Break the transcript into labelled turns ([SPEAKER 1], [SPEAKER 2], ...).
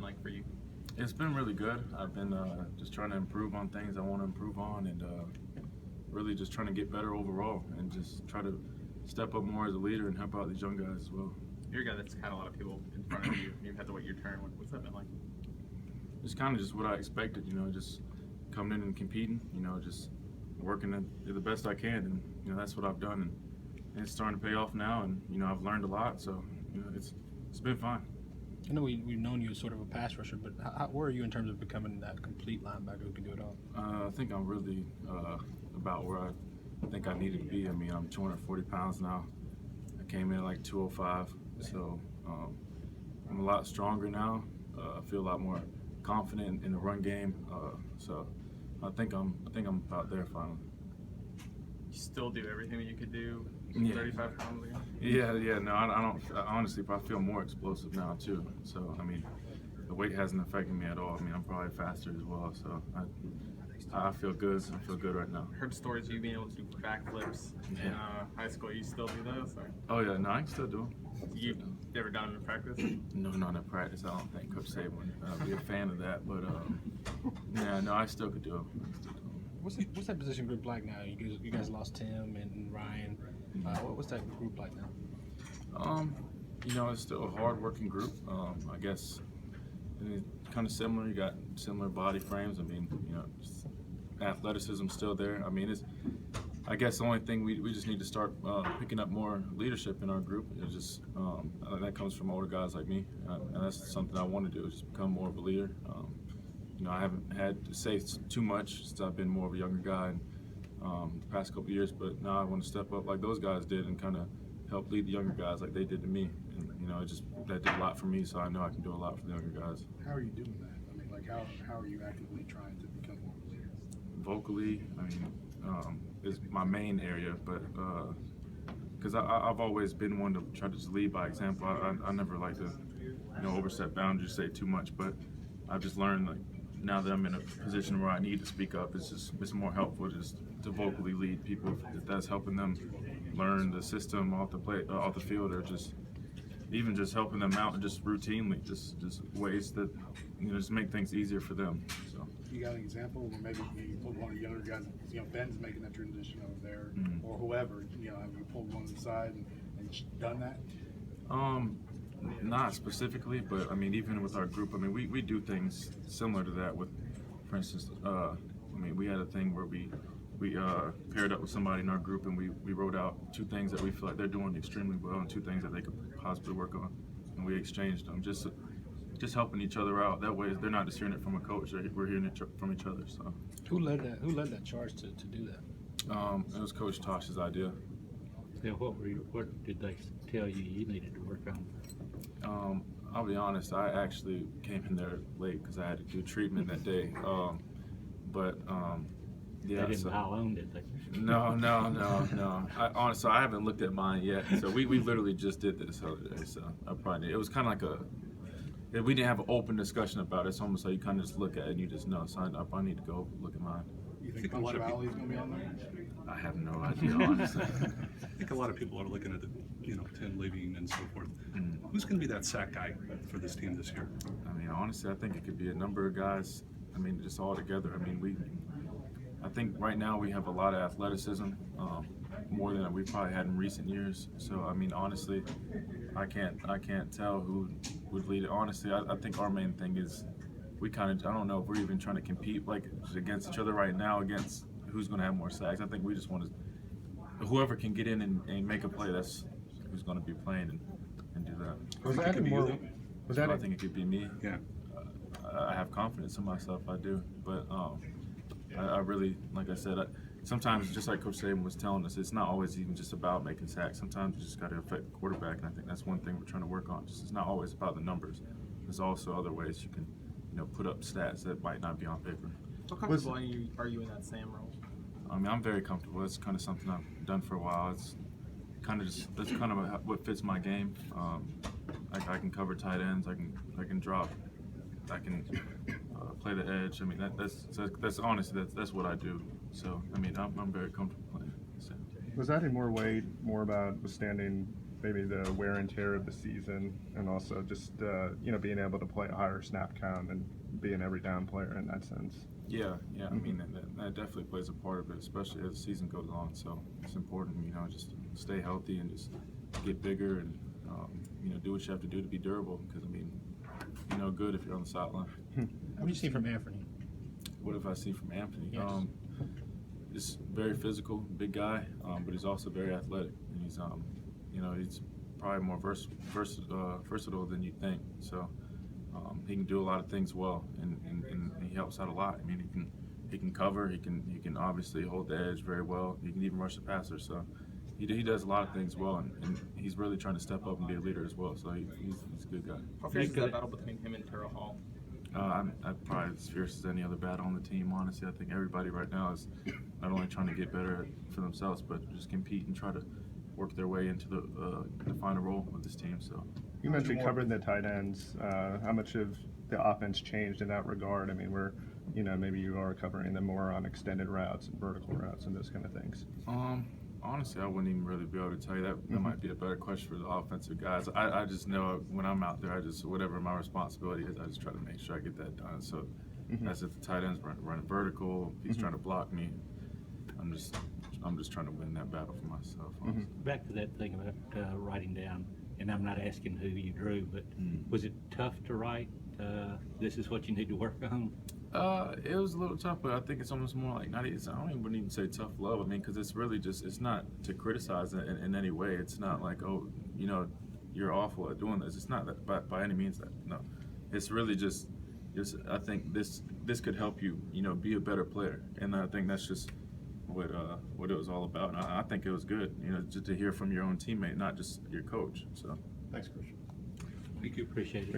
[SPEAKER 1] like for you?
[SPEAKER 2] It's been really good. I've been just trying to improve on things I want to improve on, and really just trying to get better overall, and just try to step up more as a leader and help out these young guys as well.
[SPEAKER 1] You're a guy that's had a lot of people in front of you, and you've had to wait your turn. What's that been like?
[SPEAKER 2] It's kind of just what I expected, just coming in and competing, just working to do the best I can, and that's what I've done, and it's starting to pay off now, and I've learned a lot, so it's been fine.
[SPEAKER 3] I know we've known you as sort of a pass rusher, but where are you in terms of becoming that complete linebacker who can do it all?
[SPEAKER 2] I think I'm really about where I think I needed to be. I mean, I'm 240 pounds now. I came in at like 205, so I'm a lot stronger now. I feel a lot more confident in the run game. So I think I'm about there finally.
[SPEAKER 1] You still do everything that you could do 35 pounds ago?
[SPEAKER 2] Yeah. No, I don't. Honestly, I feel more explosive now too. So I mean, the weight hasn't affected me at all. I mean, I'm probably faster as well. So I feel good. I feel good right now.
[SPEAKER 1] I heard stories of you being able to do backflips in high school. You still do those? Or?
[SPEAKER 2] Oh yeah, no, I can still do them.
[SPEAKER 1] You've never done them in practice?
[SPEAKER 2] No, not in practice. I don't think Coach Saban would be a fan of that. But yeah, no, I still could do them.
[SPEAKER 3] What's that position group like now? You guys lost Tim and Ryan. What's that group like now?
[SPEAKER 2] It's still a hard-working group. I guess kind of similar. You got similar body frames. I mean, just athleticism still there. I mean, I guess the only thing we just need to start picking up more leadership in our group. It's just that comes from older guys like me, and that's something I want to do. Is just become more of a leader. I haven't had to say too much since I've been more of a younger guy the past couple of years, but now I want to step up like those guys did and kind of help lead the younger guys like they did to me. And that did a lot for me, so I know I can do a lot for the younger guys.
[SPEAKER 4] How are you doing that? I mean, like how are you actively trying to become more of a leader?
[SPEAKER 2] Vocally, I mean, is my main area, but because I've always been one to try to just lead by example. I never like to overstep boundaries, say too much, but I've just learned like now that I'm in a position where I need to speak up, it's more helpful just to vocally lead people if that's helping them learn the system off the field, or just even just helping them out and just routinely, just ways that just make things easier for them. So.
[SPEAKER 4] You got an example where maybe you pulled one of the younger guys, Ben's making that transition over there, or whoever, have you pulled one aside and done that?
[SPEAKER 2] Not specifically, but I mean, even with our group, I mean, we do things similar to that. With, for instance, I mean, we had a thing where we paired up with somebody in our group, and we wrote out 2 things that we feel like they're doing extremely well, and 2 things that they could possibly work on, and we exchanged them, just helping each other out. That way, they're not just hearing it from a coach; we're hearing it from each other. So,
[SPEAKER 3] who led that charge to do that?
[SPEAKER 2] It was Coach Tosh's idea.
[SPEAKER 5] Yeah, what did they tell you needed to work on?
[SPEAKER 2] I'll be honest, I actually came in there late because I had to do treatment that day. Yeah.
[SPEAKER 5] They didn't pile on, did they?
[SPEAKER 2] No. Honestly, I haven't looked at mine yet. So we literally just did this the other day. So I probably it was kind of like we didn't have an open discussion about it. It's almost like you kind of just look at it and you just know. So I probably need to go look at mine.
[SPEAKER 4] You think punctuality is going to be on there?
[SPEAKER 2] I have no idea, honestly.
[SPEAKER 6] I think a lot of people are looking at the, Tim leaving and so forth. Who's going to be that sack guy for this team this year?
[SPEAKER 2] I mean, honestly, I think it could be a number of guys. I mean, just all together. I mean, I think right now we have a lot of athleticism, more than we've probably had in recent years. So, I mean, honestly, I can't tell who would lead it. Honestly, I think our main thing is I don't know if we're even trying to compete like against each other right now against who's going to have more sacks. I think we just want to, whoever can get in and make a play, that's who's going to be playing and do that. I think it could be me.
[SPEAKER 6] Yeah.
[SPEAKER 2] I have confidence in myself, I do. But I really, like I said, sometimes, just like Coach Saban was telling us, it's not always even just about making sacks. Sometimes you just got to affect the quarterback, and I think that's one thing we're trying to work on. It's not always about the numbers. There's also other ways you can put up stats that might not be on paper.
[SPEAKER 1] How comfortable are you in that same role?
[SPEAKER 2] I mean, I'm very comfortable. It's kind of something I've done for a while. It's kind of that's kind of what fits my game. I can cover tight ends. I can drop. I can play the edge. I mean, that's honestly that's what I do. So I mean, I'm very comfortable playing. So.
[SPEAKER 7] Was that in more about withstanding maybe the wear and tear of the season, and also just being able to play a higher snap count and be an every down player in that sense.
[SPEAKER 2] Yeah. I mean, that definitely plays a part of it, especially as the season goes on. So it's important, just stay healthy and just get bigger and, do what you have to do to be durable. Because, I mean, you're no good if you're on the sideline.
[SPEAKER 3] What do you see from Anthony?
[SPEAKER 2] What have I seen from Anthony?
[SPEAKER 3] Yes.
[SPEAKER 2] He's very physical, big guy, but he's also very athletic. And he's, he's probably more versatile than you think. So he can do a lot of things well, and he helps out a lot. I mean, he can cover. He can obviously hold the edge very well. He can even rush the passer. So he does a lot of things well, and he's really trying to step up and be a leader as well. So he's a good guy.
[SPEAKER 1] How fierce is that battle between him and Terrell Hall?
[SPEAKER 2] I'm probably as fierce as any other battle on the team, honestly. I think everybody right now is not only trying to get better for themselves, but just compete and try to work their way into the final role of this team. So
[SPEAKER 7] You mentioned covering the tight ends. How much of the offense changed in that regard? I mean, maybe you are covering them more on extended routes and vertical routes and those kind of things.
[SPEAKER 2] Honestly, I wouldn't even really be able to tell you that. That might be a better question for the offensive guys. I just know when I'm out there, whatever my responsibility is, I just try to make sure I get that done. So as if the tight end's running vertical, if he's trying to block me, I'm just trying to win that battle for myself.
[SPEAKER 5] Back to that thing about writing down, and I'm not asking who you drew, but was it tough to write? This is what you need to work on.
[SPEAKER 2] It was a little tough, but I think it's almost more like I wouldn't even say tough love. I mean, because it's really it's not to criticize in any way. It's not like, oh, you're awful at doing this. It's not that by any means that. No, it's really just I think this could help you, be a better player, and I think that's just what it was all about. And I think it was good, just to hear from your own teammate, not just your coach. So
[SPEAKER 4] Thanks, Christian.
[SPEAKER 5] Appreciate it.